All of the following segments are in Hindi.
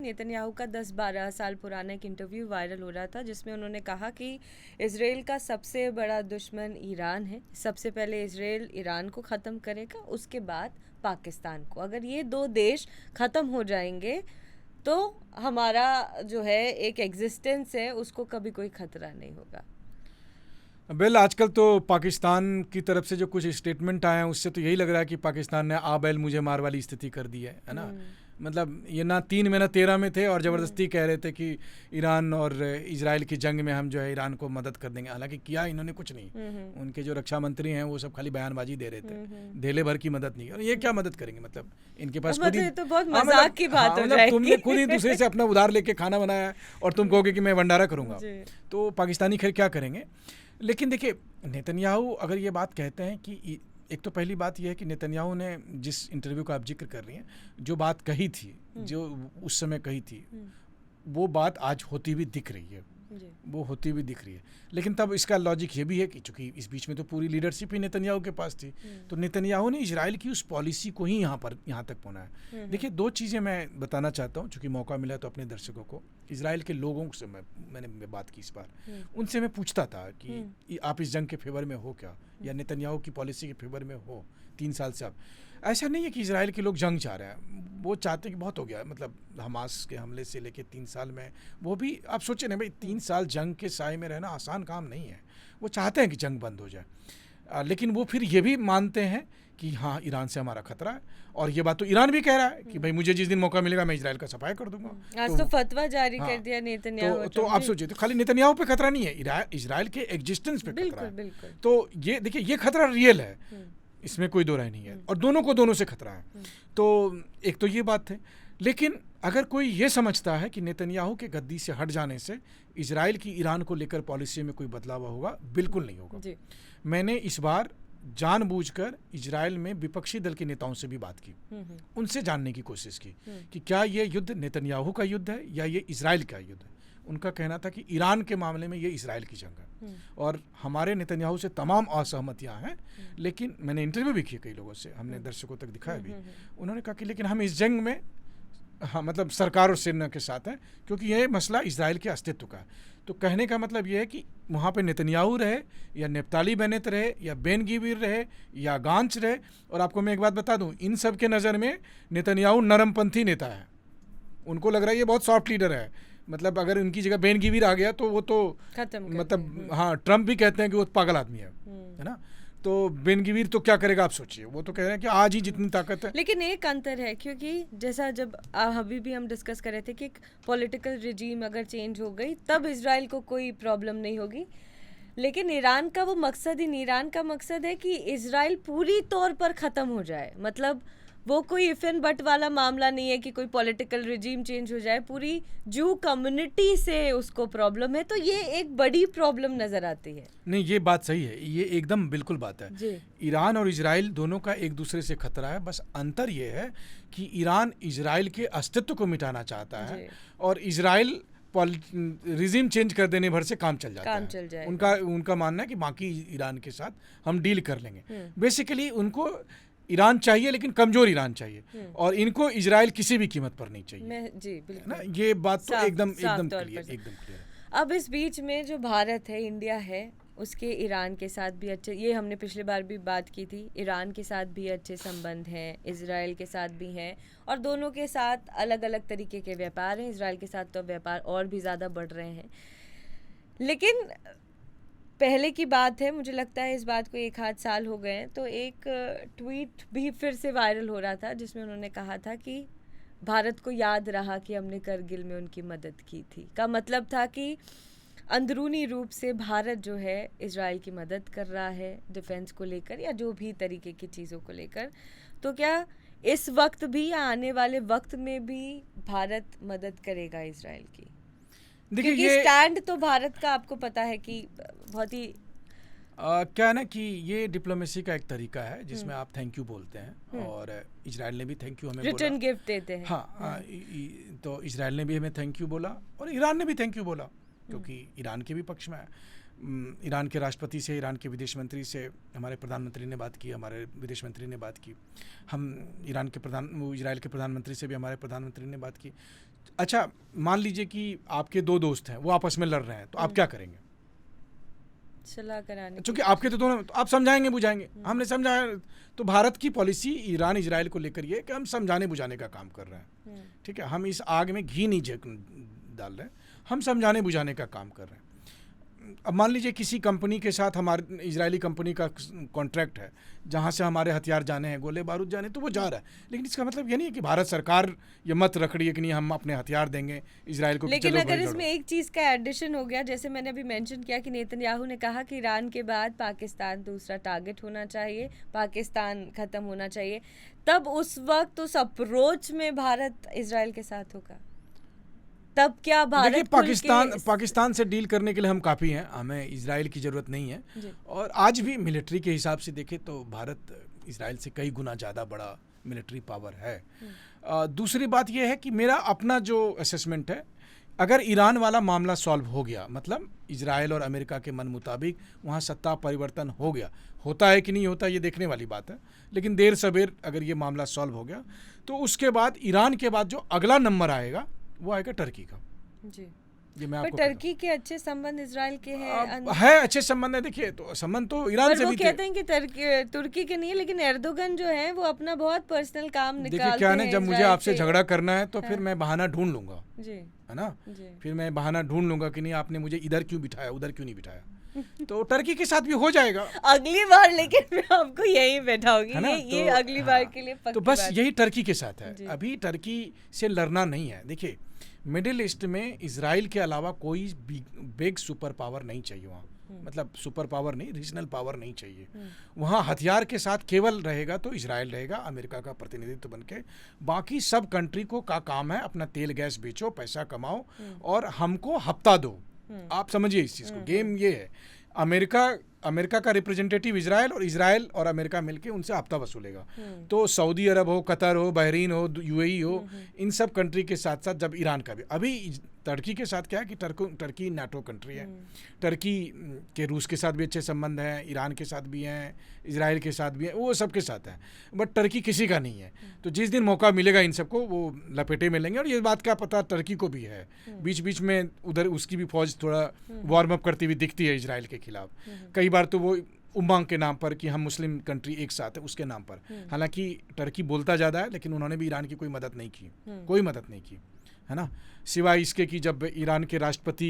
नेतन्याहू का 10-12 साल पुराना एक इंटरव्यू वायरल हो रहा था जिसमें उन्होंने कहा कि इजराइल का सबसे बड़ा दुश्मन ईरान है, सबसे पहले इजराइल ईरान को ख़त्म करेगा, उसके बाद पाकिस्तान को। अगर ये 2 देश ख़त्म हो जाएंगे तो हमारा जो है एक एग्जिस्टेंस है उसको कभी कोई खतरा नहीं होगा। वेल आजकल तो पाकिस्तान की तरफ से जो कुछ स्टेटमेंट आए हैं उससे तो यही लग रहा है कि पाकिस्तान ने आ बैल मुझे मार वाली स्थिति कर दी है ना। मतलब ये ना 3 में ना 13 में थे और ज़बरदस्ती कह रहे थे कि ईरान और इजराइल की जंग में हम जो है ईरान को मदद कर देंगे। हालांकि किया इन्होंने कुछ नहीं। उनके जो रक्षा मंत्री हैं वो सब खाली बयानबाजी दे रहे थे, ढेले भर की मदद नहीं। और ये क्या मदद करेंगे, मतलब इनके पास खुद ही तो बहुत मजाक की बात हो जाएगी। तुमने खुद ही दूसरे से अपना उधार लेके खाना बनाया और तुम कहोगे कि मैं भंडारा करूँगा, तो पाकिस्तानी खैर क्या करेंगे। लेकिन देखिए नेतन्याहू अगर ये बात कहते हैं कि एक तो पहली बात यह है कि नेतन्याहू ने जिस इंटरव्यू का आप जिक्र कर रही हैं, जो बात कही थी, जो उस समय कही थी, वो बात आज होती हुई दिख रही है, वो होती हुई दिख रही है। लेकिन तब इसका लॉजिक ये भी है कि चूंकि इस बीच में तो पूरी लीडरशिप ही नेतन्याहू के पास थी, तो नेतन्याहू ने इजराइल की उस पॉलिसी को ही यहाँ तक पहुँचा है। देखिए 2 चीज़ें मैं बताना चाहता हूँ, चूंकि मौका मिला तो अपने दर्शकों को। इजराइल के लोगों से मैंने बात की इस बार, उनसे मैं पूछता था कि आप इस जंग के फेवर में हो क्या, या नेतन्याहू की पॉलिसी के फेवर में हो। 3 साल से आप, ऐसा नहीं है कि इजराइल के लोग जंग चाह रहे हैं, वो चाहते कि बहुत हो गया, मतलब हमास के हमले से लेके 3 साल में, वो भी आप सोचे ना भाई 3 साल जंग के साए में रहना आसान काम नहीं है। वो चाहते हैं कि जंग बंद हो जाए, लेकिन वो फिर ये भी मानते हैं कि हाँ ईरान से हमारा खतरा है। और ये बात तो ईरान भी कह रहा है कि भाई मुझे जिस दिन मौका मिलेगा मैं इजराइल का सफाई कर दूंगा। आज तो फतवा जारी कर दिया नेतन्याहू। तो आप सोचिए, तो खाली नेतन्याहू पे खतरा नहीं है, इजराइल के एग्जिस्टेंस पे खतरा है। तो ये देखिए ये खतरा रियल है, इसमें कोई दो राय नहीं है, और दोनों को दोनों से खतरा है। तो एक तो ये बात है। लेकिन अगर कोई ये समझता है कि नेतन्याहू के गद्दी से हट जाने से इजराइल की ईरान को लेकर पॉलिसी में कोई बदलाव होगा, बिल्कुल नहीं होगा। मैंने इस बार जानबूझकर इजराइल में विपक्षी दल के नेताओं से भी बात की, उनसे जानने की कोशिश की कि क्या ये युद्ध नेतन्याहू का युद्ध है या ये इजराइल का युद्ध है। उनका कहना था कि ईरान के मामले में ये इजराइल की जंग है, और हमारे नेतन्याहू से तमाम असहमतियां हैं। लेकिन मैंने इंटरव्यू भी किए कई लोगों से, हमने दर्शकों तक दिखाया भी। उन्होंने कहा कि लेकिन हम इस जंग में हाँ मतलब सरकार और सेना के साथ हैं, क्योंकि यह मसला इजराइल के अस्तित्व का है। तो कहने का मतलब यह है कि वहाँ पे नेतन्याहू रहे या नेफ्ताली बेनेट रहे या बेन गिविर रहे या गांच रहे, और आपको मैं एक बात बता दूं, इन सब के नज़र में नेतन्याहू नरमपंथी नेता है। उनको लग रहा है ये बहुत सॉफ्ट लीडर है, मतलब अगर उनकी जगह बेन गिविर आ गया तो वो तो मतलब हाँ, ट्रम्प भी कहते हैं कि वो पागल आदमी है ना। तो बेन गिविर तो क्या करेगा आप सोचिए, वो तो कह रहे हैं कि आज ही जितनी ताकत है। लेकिन एक अंतर है, क्योंकि जैसा जब अभी भी हम डिस्कस कर रहे थे कि एक पॉलिटिकल रिजीम अगर चेंज हो गई तब इजराइल को कोई प्रॉब्लम नहीं होगी, लेकिन ईरान का वो मकसद ही नहीं। ईरान का मकसद है कि इजराइल पूरी तौर पर ख़त्म हो जाए, मतलब वो कोई इफ एंड बट वाला मामला नहीं है कि कोई पॉलिटिकल रिजीम चेंज हो जाए, पूरी जू कम्युनिटी से उसको प्रॉब्लम है। तो ये एक बड़ी प्रॉब्लम नज़र आती है। नहीं ये बात सही है, ये एकदम बिल्कुल बात है। ईरान और इजराइल दोनों का एक दूसरे से खतरा है, बस अंतर ये है कि ईरान इजराइल के अस्तित्व को मिटाना चाहता है और इजराइल रिजीम चेंज कर देने भर से काम चल जाता है। उनका मानना है कि बाकी ईरान के साथ हम डील कर लेंगे। बेसिकली उनको ईरान चाहिए, लेकिन कमजोर ईरान चाहिए, और इनको इजराइल किसी भी कीमत पर नहीं चाहिए। जी बिल्कुल ना, ये बात तो एकदम क्लियर। अब इस बीच में जो भारत है, इंडिया है, उसके ईरान के साथ भी अच्छे, ये हमने पिछले बार भी बात की थी, ईरान के साथ भी अच्छे संबंध हैं, इजराइल के साथ भी हैं, और दोनों के साथ अलग अलग तरीके के व्यापार हैं। इजराइल के साथ तो व्यापार और भी ज़्यादा बढ़ रहे हैं। लेकिन पहले की बात है, मुझे लगता है इस बात को 1 आध साल हो गए हैं, तो एक ट्वीट भी फिर से वायरल हो रहा था जिसमें उन्होंने कहा था कि भारत को याद रहा कि हमने करगिल में उनकी मदद की थी। का मतलब था कि अंदरूनी रूप से भारत जो है इजराइल की मदद कर रहा है डिफेंस को लेकर या जो भी तरीके की चीज़ों को लेकर। तो क्या इस वक्त भी या आने वाले वक्त में भी भारत मदद करेगा इजराइल की? देखिए ये स्टैंड तो भारत का आपको पता है कि बहुत ही क्या है ना कि ये डिप्लोमेसी का एक तरीका है जिसमें आप थैंक यू बोलते हैं, और इजराइल ने भी थैंक यू हमें रिटर्न गिफ्ट देते हैं। हाँ, तो इजराइल ने भी हमें थैंक यू बोला और ईरान ने भी थैंक यू बोला, क्योंकि ईरान के भी पक्ष में है। ईरान के राष्ट्रपति से, ईरान के विदेश मंत्री से हमारे प्रधानमंत्री ने बात की, हमारे विदेश मंत्री ने बात की, हम इजराइल के प्रधानमंत्री से भी हमारे प्रधानमंत्री ने बात की। अच्छा मान लीजिए कि आपके दो दोस्त हैं, वो आपस में लड़ रहे हैं, तो आप क्या करेंगे? सलाह कराने, क्योंकि आपके तो दोनों, तो आप समझाएंगे बुझाएंगे। हमने समझाया, तो भारत की पॉलिसी ईरान इजराइल को लेकर ये कि हम समझाने बुझाने का काम कर रहे हैं, ठीक है, हम इस आग में घी नहीं डाल रहे हैं, हम समझाने बुझाने का काम कर रहे हैं। अब मान लीजिए किसी कंपनी के साथ हमारे इजरायली कंपनी का कॉन्ट्रैक्ट है, जहाँ से हमारे हथियार जाने हैं, गोले बारूद जाने, तो वो जा रहा है, लेकिन इसका मतलब ये नहीं है कि भारत सरकार ये मत रख रही है कि नहीं हम अपने हथियार देंगे इजराइल को। लेकिन अगर इसमें एक चीज़ का एडिशन हो गया, जैसे मैंने अभी मेंशन किया कि नेतन्याहू ने कहा कि ईरान के बाद पाकिस्तान दूसरा टारगेट होना चाहिए, पाकिस्तान ख़त्म होना चाहिए, तब उस वक्त उस अप्रोच में भारत इजराइल के साथ होगा, तब क्या भारत? देखिए पाकिस्तान से डील करने के लिए हम काफ़ी हैं, हमें इजराइल की ज़रूरत नहीं है। और आज भी मिलिट्री के हिसाब से देखें तो भारत इजराइल से कई गुना ज़्यादा बड़ा मिलिट्री पावर है। दूसरी बात यह है कि मेरा अपना जो असेसमेंट है, अगर ईरान वाला मामला सॉल्व हो गया, मतलब इजराइल और अमेरिका के मन मुताबिक वहाँ सत्ता परिवर्तन हो गया, होता है कि नहीं होता ये देखने वाली बात है, लेकिन देर सवेर अगर ये मामला सॉल्व हो गया, तो उसके बाद ईरान के बाद जो अगला नंबर आएगा वो आएगा टर्की का। जी, ये मैं आपको टर्की के अच्छे संबंध इजराइल के हैं, अच्छे संबंध है। देखिए तो संबंध तो ईरान से भी थे। कहते हैं कि तुर्की के नहीं है, लेकिन एर्दोगन जो है वो अपना बहुत पर्सनल काम निकालते हैं। देखिए क्या है, जब मुझे आपसे झगड़ा करना है तो फिर मैं बहाना ढूंढ लूंगा, जी, है ना, फिर मैं बहाना ढूंढ लूंगा कि नहीं आपने मुझे इधर क्यों बिठाया, उधर क्यों नहीं बिठाया। तो टर्की के साथ भी हो जाएगा अगली बार, लेकिन मैं आपको यही बैठाऊंगी, ये अगली बार के लिए पक्की तो बस यही टर्की के साथ है। अभी टर्की से लड़ना नहीं है। देखिए मिडिल ईस्ट में इजराइल के अलावा कोई बिग सुपर पावर नहीं चाहिए वहाँ, मतलब सुपर पावर नहीं, रीजनल पावर नहीं चाहिए वहाँ। हथियार के साथ केवल रहेगा तो इजराइल रहेगा, अमेरिका का प्रतिनिधित्व बन के। बाकी सब कंट्री को का काम है अपना तेल गैस बेचो, पैसा कमाओ और हमको हफ्ता दो। आप समझिए इस चीज़ को, गेम ये है। अमेरिका का रिप्रेजेंटेटिव इजराइल, और इजराइल और अमेरिका मिलके उनसे हफ्ता वसूलेगा। तो सऊदी अरब हो, कतर हो, बहरीन हो, यूएई हो, इन सब कंट्री के साथ साथ जब ईरान का भी, अभी टर्की के साथ क्या है कि टर्की नाटो कंट्री है, टर्की के रूस के साथ भी अच्छे संबंध हैं, ईरान के साथ भी हैं, इजराइल के साथ भी हैं, वो सबके साथ है, बट टर्की किसी का नहीं है। तो जिस दिन मौका मिलेगा इन सबको वो लपेटे में लेंगे। और ये बात का पता टर्की को भी है, बीच बीच में उधर उसकी भी फौज थोड़ा वार्म अप करती हुई दिखती है इजराइल के खिलाफ। कई बार तो वो उमंग के नाम पर कि हम मुस्लिम कंट्री एक साथ है उसके नाम पर, हालांकि टर्की बोलता ज़्यादा है, लेकिन उन्होंने भी ईरान की कोई मदद नहीं की, कोई मदद नहीं की, है ना, सिवाय इसके कि जब ईरान के राष्ट्रपति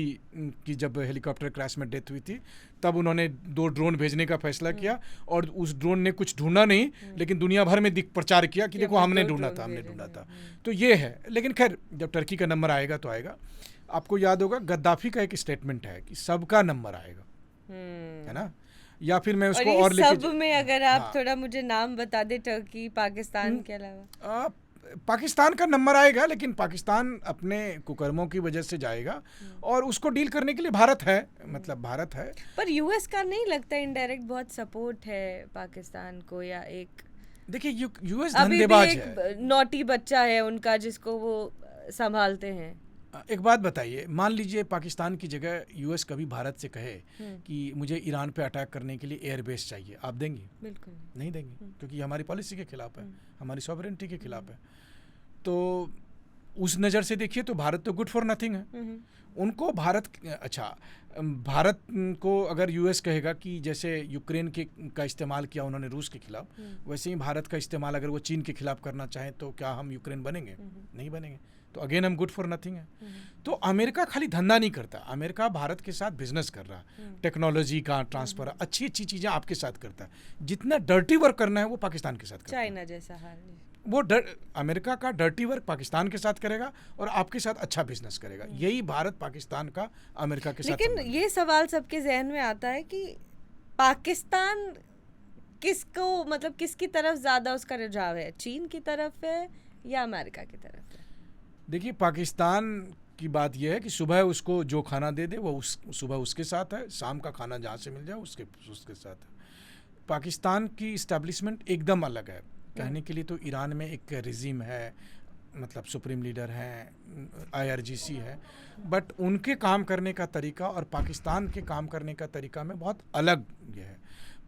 की जब हेलीकॉप्टर क्रैश में डेथ हुई थी तब उन्होंने 2 ड्रोन भेजने का फैसला किया, और उस ड्रोन ने कुछ ढूंढा नहीं, लेकिन दुनिया भर में प्रचार किया कि देखो हमने ढूंढा था। तो ये है। लेकिन खैर जब टर्की का नंबर आएगा तो आएगा। आपको याद होगा गद्दाफी का एक स्टेटमेंट है कि सबका नंबर आएगा, है ना, या फिर मैं उसको और सब में अगर आप थोड़ा मुझे नाम बता दे टर्की पाकिस्तान के अलावा। पाकिस्तान का नंबर आएगा, लेकिन पाकिस्तान अपने कुकर्मों की वजह से जाएगा, और उसको डील करने के लिए भारत है, मतलब भारत है। पर यूएस का नहीं लगता इनडायरेक्ट बहुत सपोर्ट है पाकिस्तान को, या एक देखिए यूएस धंधेबाज है, नॉटी बच्चा है उनका जिसको वो संभालते हैं। एक बात बताइए, मान लीजिए पाकिस्तान की जगह यूएस कभी भारत से कहे कि मुझे ईरान पे अटैक करने के लिए एयरबेस चाहिए, आप देंगे? बिल्कुल नहीं देंगे, क्योंकि हमारी पॉलिसी के खिलाफ है, हमारी सॉवरेनिटी के खिलाफ है। तो उस नज़र से देखिए तो भारत तो गुड फॉर नथिंग है। उनको भारत को अगर यूएस कहेगा कि जैसे यूक्रेन का इस्तेमाल किया उन्होंने रूस के खिलाफ, वैसे ही भारत का इस्तेमाल अगर वो चीन के खिलाफ करना चाहें तो क्या हम यूक्रेन बनेंगे? नहीं बनेंगे। तो अगेन हम गुड फॉर नथिंग है। तो अमेरिका खाली धंधा नहीं करता, अमेरिका भारत के साथ बिजनेस कर रहा है, टेक्नोलॉजी का ट्रांसफर, अच्छी अच्छी चीज़ें आपके साथ करता है। जितना डर्टी वर्क करना है वो पाकिस्तान के साथ करता है। चाइना जैसा हाल, वो अमेरिका का डर्टी वर्क पाकिस्तान के साथ करेगा और आपके साथ अच्छा बिजनेस करेगा। यही भारत पाकिस्तान का अमेरिका के साथ। लेकिन ये सवाल सबके जहन में आता है कि पाकिस्तान किसको, मतलब किसकी तरफ ज़्यादा उसका रुझाव है, चीन की तरफ है या अमेरिका की तरफ है? देखिए पाकिस्तान की बात यह है कि सुबह उसको जो खाना दे दे वो सुबह उसके साथ है, शाम का खाना जहाँ से मिल जाए उसके साथ है। पाकिस्तान की इस्टेब्लिशमेंट एकदम अलग है। कहने के लिए तो ईरान में एक रिजीम है, मतलब सुप्रीम लीडर हैं, IRGC है, बट उनके काम करने का तरीका और पाकिस्तान के काम करने का तरीका में बहुत अलग ये है।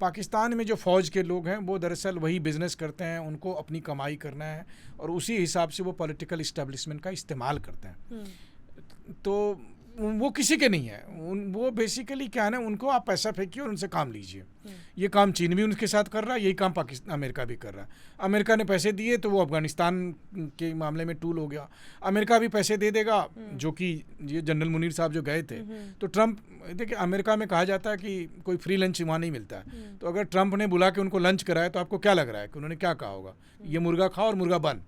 पाकिस्तान में जो फ़ौज के लोग हैं वो दरअसल वही बिज़नेस करते हैं, उनको अपनी कमाई करना है और उसी हिसाब से वो पॉलिटिकल इस्टेब्लिशमेंट का इस्तेमाल करते हैं। तो वो किसी के नहीं है, वो बेसिकली क्या है ना, उनको आप पैसा फेंकिए और उनसे काम लीजिए। ये काम चीन भी उनके साथ कर रहा है, यही काम पाकिस्तान अमेरिका भी कर रहा है। अमेरिका ने पैसे दिए तो वो अफगानिस्तान के मामले में टूल हो गया, अमेरिका भी पैसे दे देगा, जो कि ये जनरल मुनीर साहब जो गए थे तो ट्रंप, देखिए अमेरिका में कहा जाता है कि कोई फ्री लंच वहाँ नहीं मिलता है, तो अगर ट्रंप ने बुला के उनको लंच कराया तो आपको क्या लग रहा है कि उन्होंने क्या कहा होगा, ये मुर्गा खाओ और मुर्गा बन,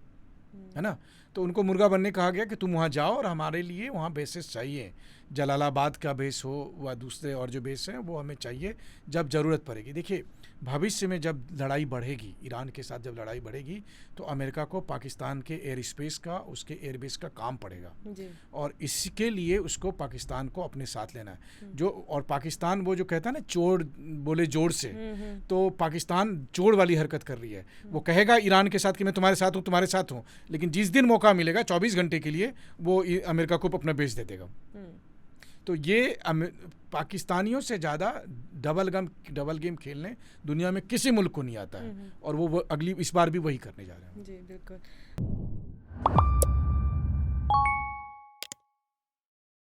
है ना। तो उनको मुर्गा बनने कहा गया कि तुम वहाँ जाओ और हमारे लिए वहाँ बेसेस चाहिए, जलालाबाद का बेस हो व दूसरे और जो बेस हैं वो हमें चाहिए जब ज़रूरत पड़ेगी। देखिए भविष्य में जब लड़ाई बढ़ेगी, ईरान के साथ जब लड़ाई बढ़ेगी तो अमेरिका को पाकिस्तान के एयर स्पेस का, उसके एयरबेस का काम पड़ेगा और इसके लिए उसको पाकिस्तान को अपने साथ लेना है। जो और पाकिस्तान वो जो कहता है ना चोर बोले जोड़ से, तो पाकिस्तान चोर वाली हरकत कर रही है। वो कहेगा ईरान के साथ कि मैं तुम्हारे साथ हूँ, तुम्हारे साथ हूँ, लेकिन जिस दिन मौका मिलेगा 24 घंटे के लिए वो अमेरिका को अपना बेच दे देगा। तो ये पाकिस्तानियों से ज़्यादा डबल गेम खेलने दुनिया में किसी मुल्क को नहीं आता है और वो इस बार भी वही करने जा रहे हैं। जी बिल्कुल।